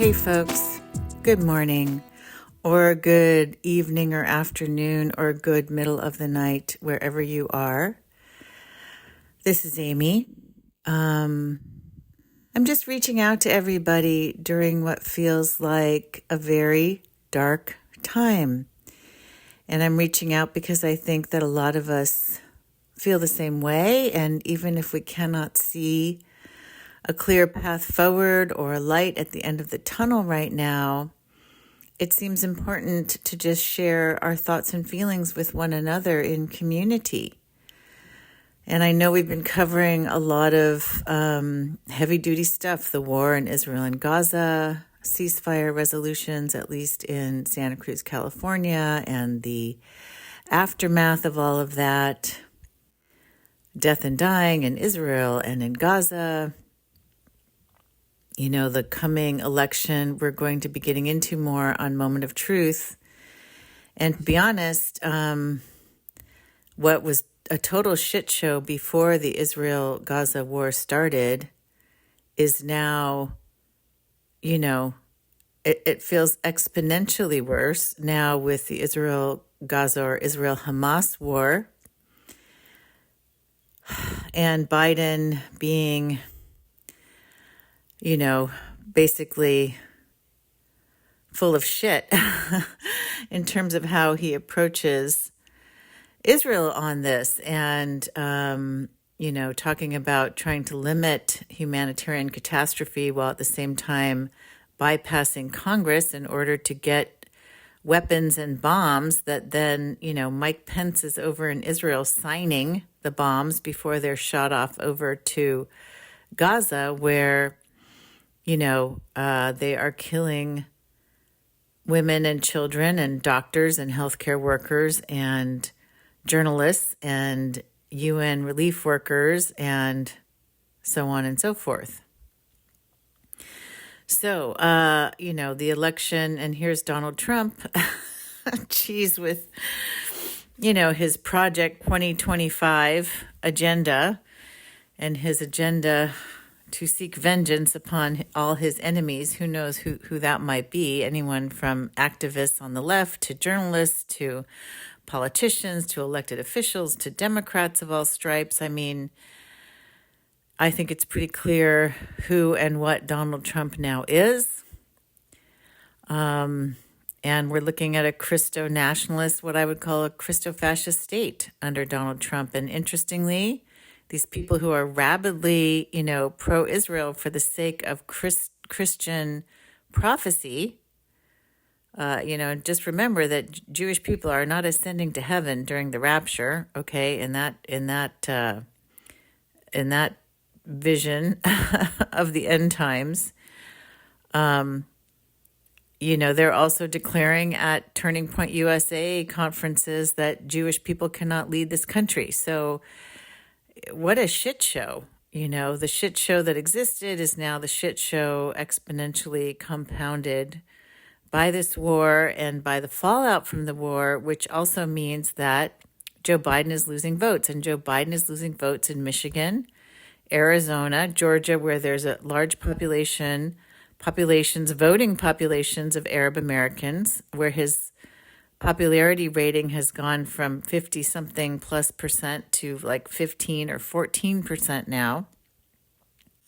Hey folks, good morning, or good evening or afternoon, or good middle of the night, wherever you are. This is Amy. I'm just reaching out to everybody during what feels like a very dark time. And I'm reaching out because I think that a lot of us feel the same way. And even if we cannot see a clear path forward or a light at the end of the tunnel right now, it seems important to just share our thoughts and feelings with one another in community. And I know we've been covering a lot of heavy-duty stuff, the war in Israel and Gaza, ceasefire resolutions, at least in Santa Cruz, California, and the aftermath of all of that, death and dying in Israel and in Gaza. You know, the coming election we're going to be getting into more on Moment of Truth. And to be honest, what was a total shit show before the Israel-Gaza war started is now, you know, it feels exponentially worse now with the Israel-Gaza or Israel-Hamas war. And Biden being, you know, basically full of shit in terms of how he approaches Israel on this and, you know, talking about trying to limit humanitarian catastrophe while at the same time bypassing Congress in order to get weapons and bombs that then, you know, Mike Pence is over in Israel signing the bombs before they're shot off over to Gaza, where, you know, they are killing women and children and doctors and healthcare workers and journalists and UN relief workers and so on and so forth. So, you know, the election, and here's Donald Trump, geez, with, you know, his Project 2025 agenda and his agenda to seek vengeance upon all his enemies. Who knows who that might be? Anyone from activists on the left to journalists to politicians to elected officials to Democrats of all stripes. I mean, I think it's pretty clear who and what Donald Trump now is. And we're looking at a Christo-nationalist, what I would call a Christo-fascist state under Donald Trump. And interestingly, these people who are rabidly, you know, pro-Israel for the sake of Christian prophecy, you know, just remember that Jewish people are not ascending to heaven during the rapture. Okay, in that vision of the end times, you know, they're also declaring at Turning Point USA conferences that Jewish people cannot lead this country. So, what a shit show. You know, the shit show that existed is now the shit show exponentially compounded by this war and by the fallout from the war, which also means that Joe Biden is losing votes. And Joe Biden is losing votes in Michigan, Arizona, Georgia, where there's a large voting populations of Arab Americans, where his popularity rating has gone from 50-something plus percent to like 15 or 14% now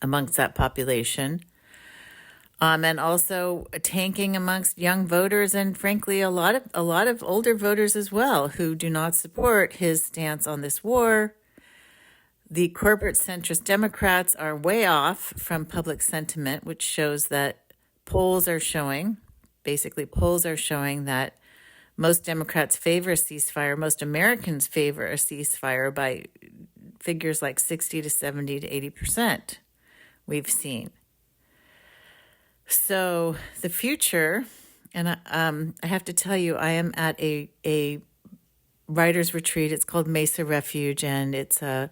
amongst that population. And also tanking amongst young voters and frankly a lot of older voters as well who do not support his stance on this war. The corporate centrist Democrats are way off from public sentiment, which shows that polls are showing that most Democrats favor a ceasefire, most Americans favor a ceasefire by figures like 60 to 70 to 80% we've seen. So the future, and I have to tell you, I am at a writer's retreat. It's called Mesa Refuge, and it's a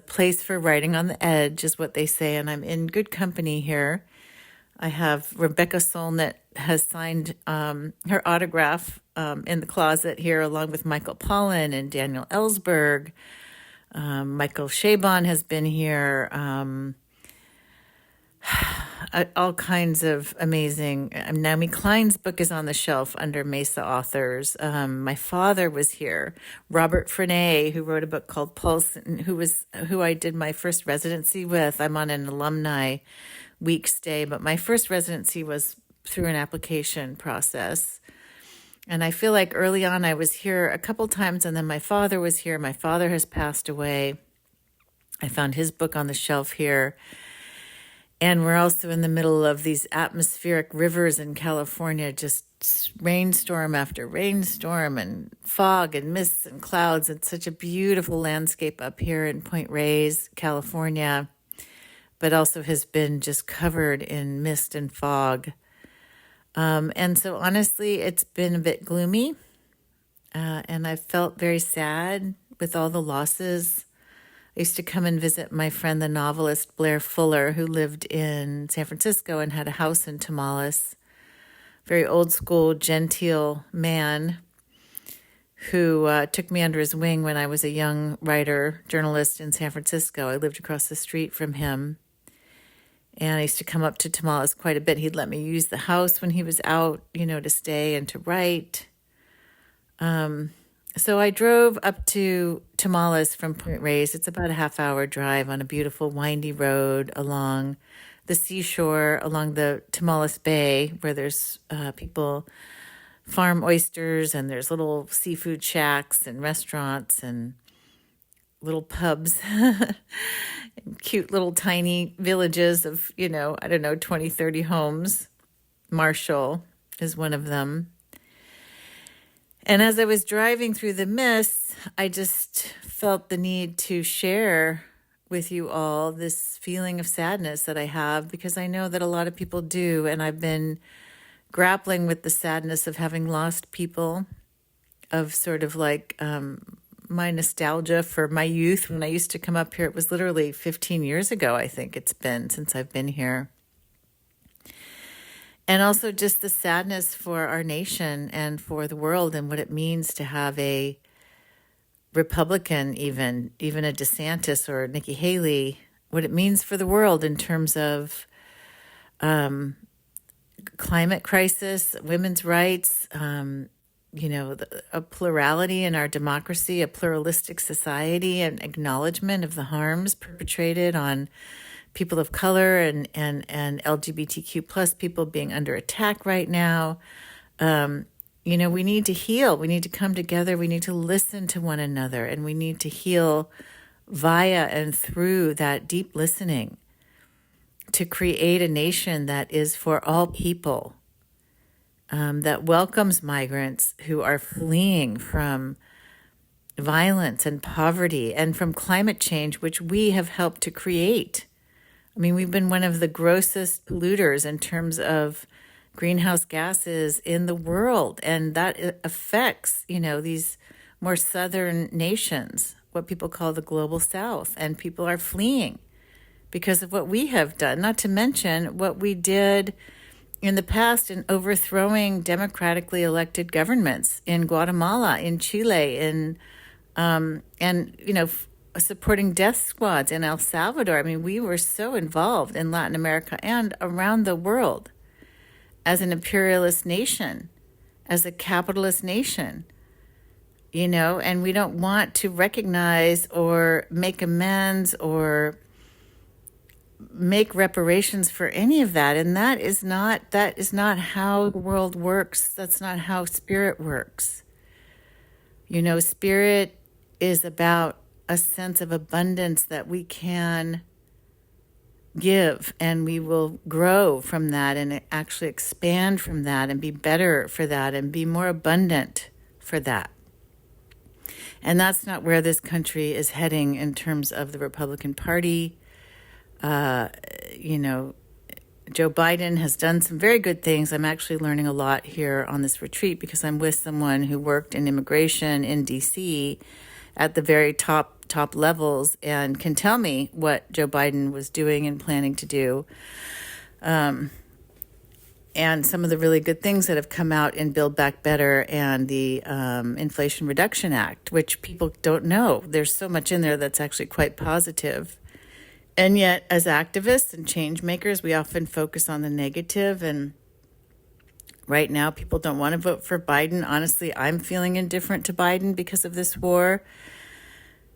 place for writing on the edge, is what they say, and I'm in good company here. I have Rebecca Solnit has signed her autograph in the closet here, along with Michael Pollan and Daniel Ellsberg. Michael Chabon has been here. all kinds of amazing. Naomi Klein's book is on the shelf under Mesa Authors. My father was here. Robert Frenet, who wrote a book called Pulse, and who I did my first residency with. I'm on an alumni week stay, but my first residency was through an application process. And I feel like early on I was here a couple times, and then my father was here. My father has passed away. I found his book on the shelf here. And we're also in the middle of these atmospheric rivers in California, just rainstorm after rainstorm and fog and mists and clouds. It's such a beautiful landscape up here in Point Reyes, California, but also has been just covered in mist and fog. And so honestly, it's been a bit gloomy, and I felt very sad with all the losses. I used to come and visit my friend, the novelist Blair Fuller, who lived in San Francisco and had a house in Tamales. Very old school, genteel man who took me under his wing when I was a young writer, journalist in San Francisco. I lived across the street from him. And I used to come up to Tamales quite a bit. He'd let me use the house when he was out, to stay and to write. So I drove up to Tamales from Point Reyes. It's about a half-hour drive on a beautiful windy road along the seashore, along the Tamales Bay, where there's people farm oysters, and there's little seafood shacks and restaurants and little pubs and cute little tiny villages of, 20, 30 homes. Marshall is one of them. And as I was driving through the mist, I just felt the need to share with you all this feeling of sadness that I have, because I know that a lot of people do. And I've been grappling with the sadness of having lost people, of sort of like my nostalgia for my youth when I used to come up here. It was literally 15 years ago, I think it's been, since I've been here. And also just the sadness for our nation and for the world, and what it means to have a Republican, even a DeSantis or Nikki Haley, what it means for the world in terms of climate crisis, women's rights, a plurality in our democracy, a pluralistic society, and acknowledgement of the harms perpetrated on people of color and LGBTQ plus people being under attack right now. We need to heal. We need to come together. We need to listen to one another, and we need to heal via and through that deep listening to create a nation that is for all people, that welcomes migrants who are fleeing from violence and poverty and from climate change, which we have helped to create. I mean, we've been one of the grossest polluters in terms of greenhouse gases in the world, and that affects, these more southern nations, what people call the global south, and people are fleeing because of what we have done, not to mention what we did in the past in overthrowing democratically elected governments in Guatemala, in Chile, supporting death squads in El Salvador. I mean, we were so involved in Latin America and around the world as an imperialist nation, as a capitalist nation, and we don't want to recognize or make amends or make reparations for any of that. And that is not how the world works. That's not how spirit works. Spirit is about a sense of abundance that we can give, and we will grow from that and actually expand from that and be better for that and be more abundant for that. And that's not where this country is heading in terms of the Republican Party. Joe Biden has done some very good things. I'm actually learning a lot here on this retreat because I'm with someone who worked in immigration in DC at the very top levels and can tell me what Joe Biden was doing and planning to do. And some of the really good things that have come out in Build Back Better and the Inflation Reduction Act, which people don't know. There's so much in there that's actually quite positive. And yet, as activists and change makers, we often focus on the negative. And right now, people don't want to vote for Biden. Honestly, I'm feeling indifferent to Biden because of this war.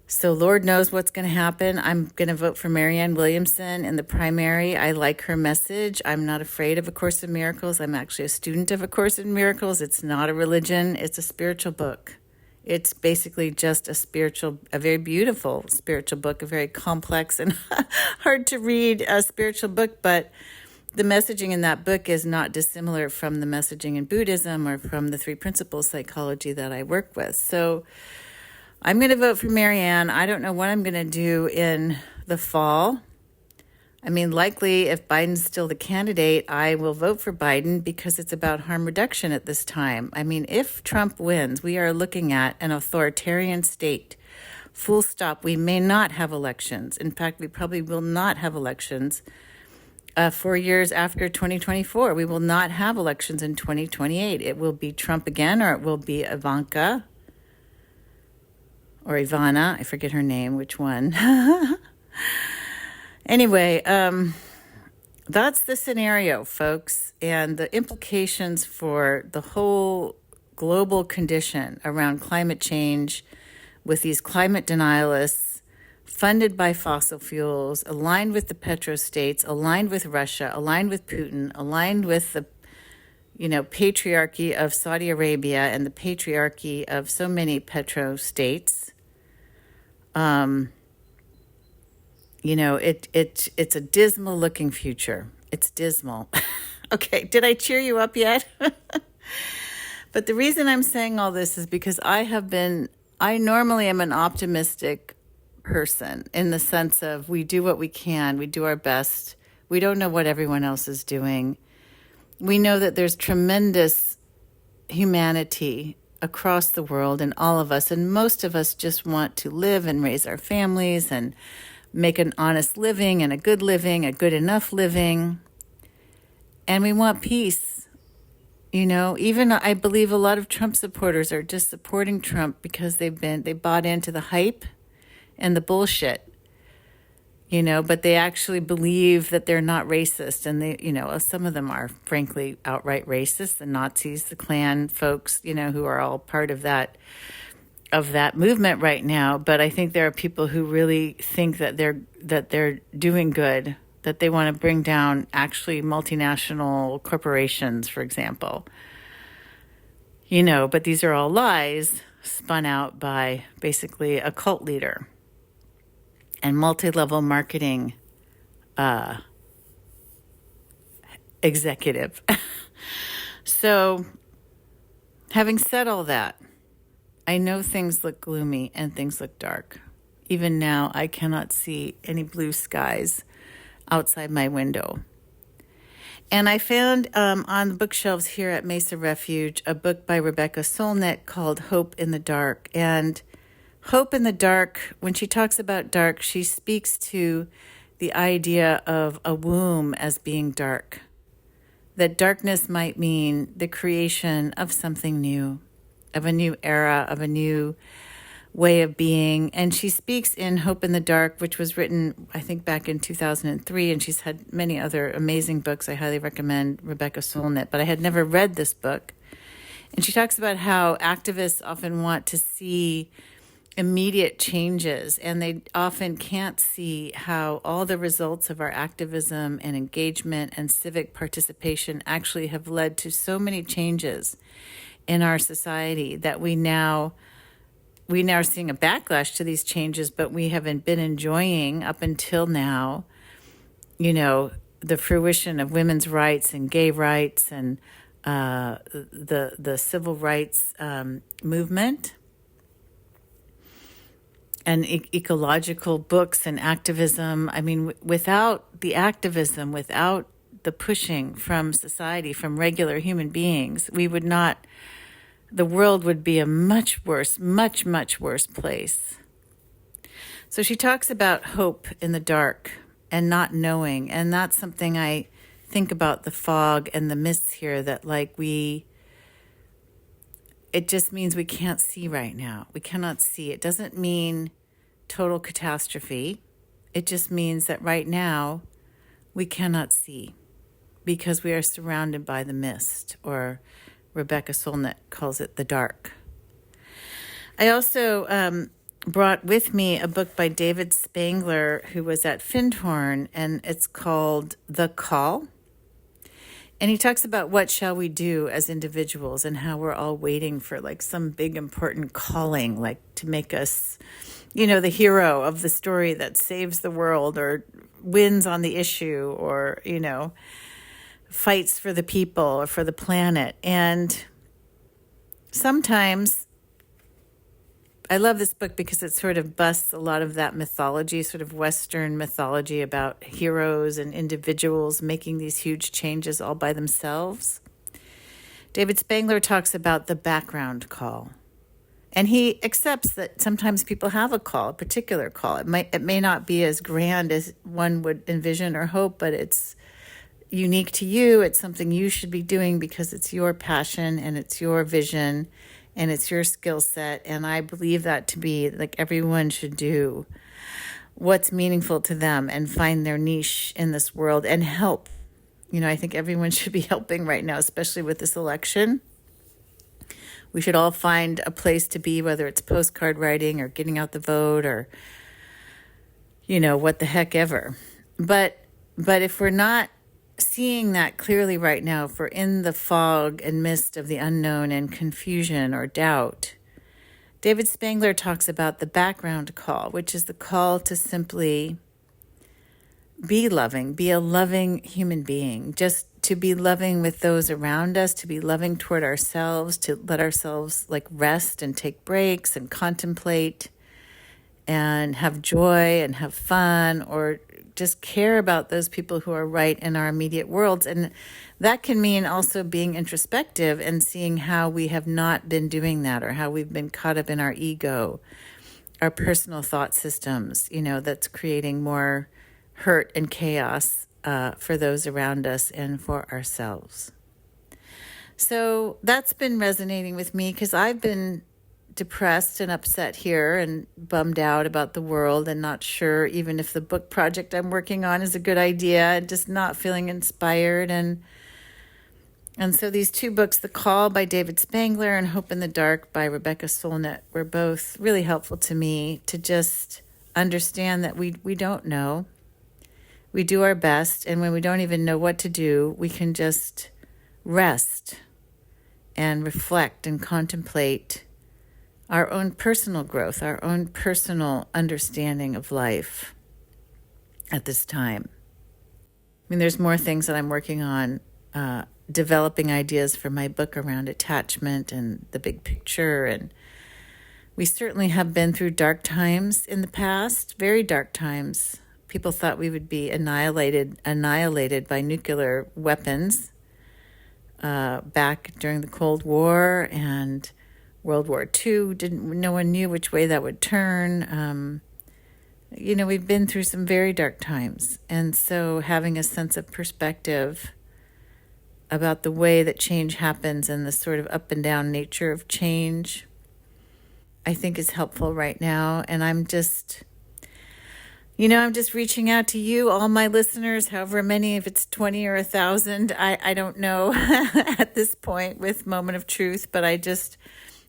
So Lord knows what's going to happen. I'm going to vote for Marianne Williamson in the primary. I like her message. I'm not afraid of A Course in Miracles. I'm actually a student of A Course in Miracles. It's not a religion. It's a spiritual book. It's basically just a very beautiful spiritual book, a very complex and hard to read spiritual book. But the messaging in that book is not dissimilar from the messaging in Buddhism or from the three principles psychology that I work with. So I'm going to vote for Marianne. I don't know what I'm going to do in the fall. I mean, likely if Biden's still the candidate, I will vote for Biden because it's about harm reduction at this time. I mean, if Trump wins, we are looking at an authoritarian state. Full stop. We may not have elections. In fact, we probably will not have elections 4 years after 2024. We will not have elections in 2028. It will be Trump again, or it will be Ivanka or Ivana. I forget her name, which one. Anyway, that's the scenario, folks, and the implications for the whole global condition around climate change with these climate denialists funded by fossil fuels, aligned with the petrostates, aligned with Russia, aligned with Putin, aligned with the patriarchy of Saudi Arabia and the patriarchy of so many petrostates. It's a dismal looking future. It's dismal. Okay, did I cheer you up yet? But the reason I'm saying all this is because I normally am an optimistic person in the sense of we do what we can, we do our best. We don't know what everyone else is doing. We know that there's tremendous humanity across the world in all of us, and most of us just want to live and raise our families and make an honest living and a good enough living. And we want peace. Even I believe a lot of Trump supporters are just supporting Trump because they bought into the hype and the bullshit. But they actually believe that they're not racist. And some of them are frankly outright racist, the Nazis, the Klan folks, who are all part of that movement right now. But I think there are people who really think that they're doing good, that they want to bring down actually multinational corporations, for example. But these are all lies spun out by basically a cult leader and multi-level marketing executive. So, having said all that, I know things look gloomy and things look dark. Even now, I cannot see any blue skies outside my window. And I found on the bookshelves here at Mesa Refuge a book by Rebecca Solnit called Hope in the Dark. And Hope in the Dark, when she talks about dark, she speaks to the idea of a womb as being dark. That darkness might mean the creation of something new, of a new era, of a new way of being. And she speaks in Hope in the Dark, which was written, I think, back in 2003. And she's had many other amazing books. I highly recommend Rebecca Solnit, but I had never read this book. And she talks about how activists often want to see immediate changes, and they often can't see how all the results of our activism and engagement and civic participation actually have led to so many changes in our society that we now are seeing a backlash to these changes, but we haven't been enjoying up until now, the fruition of women's rights and gay rights and the civil rights movement and ecological books and activism. I mean, without the activism, without the pushing from society, from regular human beings, the world would be a much worse, much, much worse place. So she talks about hope in the dark and not knowing. And that's something I think about, the fog and the mists here, that it just means we can't see right now. We cannot see. It doesn't mean total catastrophe. It just means that right now we cannot see because we are surrounded by the mist, or Rebecca Solnit calls it the dark. I also brought with me a book by David Spangler, who was at Findhorn, and it's called The Call. And he talks about what shall we do as individuals and how we're all waiting for like some big important calling, like to make us, the hero of the story that saves the world or wins on the issue or, fights for the people or for the planet. And sometimes I love this book because it sort of busts a lot of that mythology, sort of Western mythology about heroes and individuals making these huge changes all by themselves. David Spangler talks about the background call. And he accepts that sometimes people have a call, a particular call. It may not be as grand as one would envision or hope, but it's unique to you. It's something you should be doing because it's your passion and it's your vision and it's your skill set. And I believe that to be like everyone should do what's meaningful to them and find their niche in this world and help. I think everyone should be helping right now, especially with this election. We should all find a place to be, whether it's postcard writing or getting out the vote or, what the heck ever. But if we're not seeing that clearly right now, if we're in the fog and mist of the unknown and confusion or doubt, David Spangler talks about the background call, which is the call to simply be loving, be a loving human being, just to be loving with those around us, to be loving toward ourselves, to let ourselves like rest and take breaks and contemplate and have joy and have fun, or just care about those people who are right in our immediate worlds. And that can mean also being introspective and seeing how we have not been doing that, or how we've been caught up in our ego, our personal thought systems, that's creating more hurt and chaos for those around us and for ourselves. So that's been resonating with me because I've been depressed and upset here and bummed out about the world and not sure even if the book project I'm working on is a good idea, and just not feeling inspired. And so these two books, The Call by David Spangler and Hope in the Dark by Rebecca Solnit, were both really helpful to me to just understand that we don't know. We do our best, and when we don't even know what to do, we can just rest and reflect and contemplate our own personal growth, our own personal understanding of life at this time. I mean, there's more things that I'm working on, developing ideas for my book around attachment and the big picture. And we certainly have been through dark times in the past, very dark times. People thought we would be annihilated by nuclear weapons back during the Cold War and World War II. No one knew which way that would turn. We've been through some very dark times. And so having a sense of perspective about the way that change happens and the sort of up and down nature of change, I think is helpful right now. And I'm just reaching out to you, all my listeners, however many, if it's 20 or 1,000, I don't know at this point with Moment of Truth, but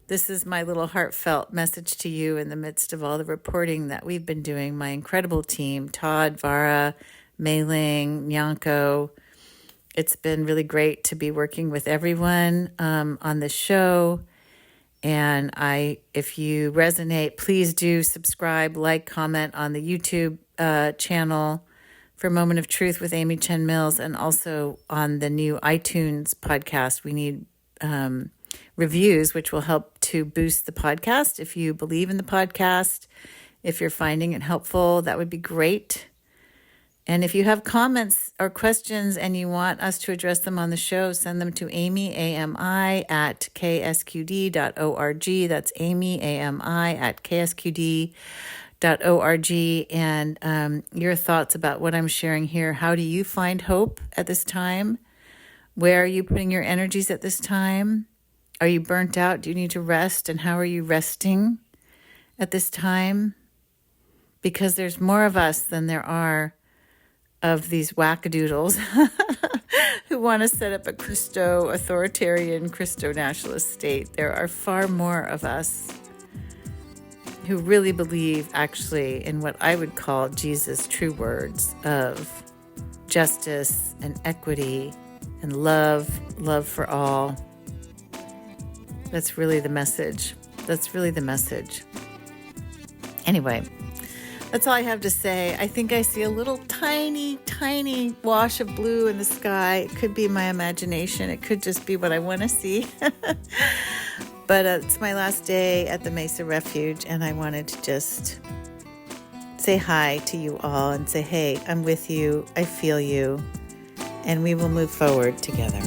this is my little heartfelt message to you in the midst of all the reporting that we've been doing. My incredible team, Todd, Vara, Mei Ling, Nyanko. It's been really great to be working with everyone on this show. And if you resonate, please do subscribe, like, comment on the YouTube channel for Moment of Truth with Ami Chen Mills, and also on the new iTunes podcast. We need reviews, which will help to boost the podcast. If you believe in the podcast, if you're finding it helpful, that would be great. And if you have comments or questions and you want us to address them on the show, send them to Amy, AMI, at ksqd.org. That's Amy, AMI, at ksqd.org. And your thoughts about what I'm sharing here. How do you find hope at this time? Where are you putting your energies at this time? Are you burnt out? Do you need to rest? And how are you resting at this time? because there's more of us than there are of these wackadoodles who want to set up a Christo-authoritarian, Christo-nationalist state. There are far more of us who really believe actually in what I would call Jesus' true words of justice and equity and love for all. That's really the message. Anyway, that's all I have to say. I think I see a little tiny wash of blue in the sky. It could be my imagination. It could just be what I want to see. But it's my last day at the Mesa Refuge, and I wanted to just say hi to you all and say, hey, I'm with you. I feel you. And we will move forward together.